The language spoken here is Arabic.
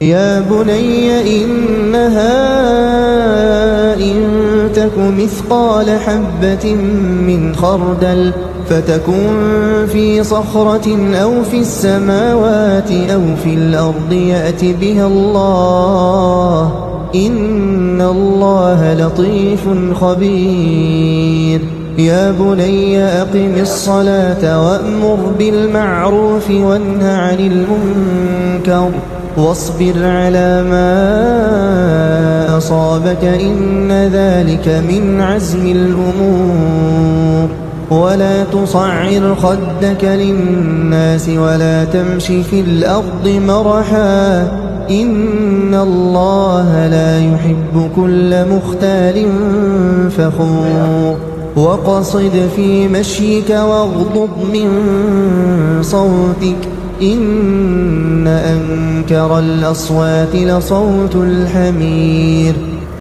يا بني إنها إن تك مثقال حبة من خردل فتكن في صخرة أو في السماوات أو في الأرض يأت بها الله إن الله لطيف خبير. يا بني أقم الصلاة وأمر بالمعروف وانه عن المنكر واصبر على ما أصابك إن ذلك من عزم الأمور. ولا تصعر خدك للناس ولا تمش في الأرض مرحا إن الله لا يحب كل مختال فخور. وقصد في مشيك واغضض من صوتك إن أنكر الأصوات لصوت الحمير.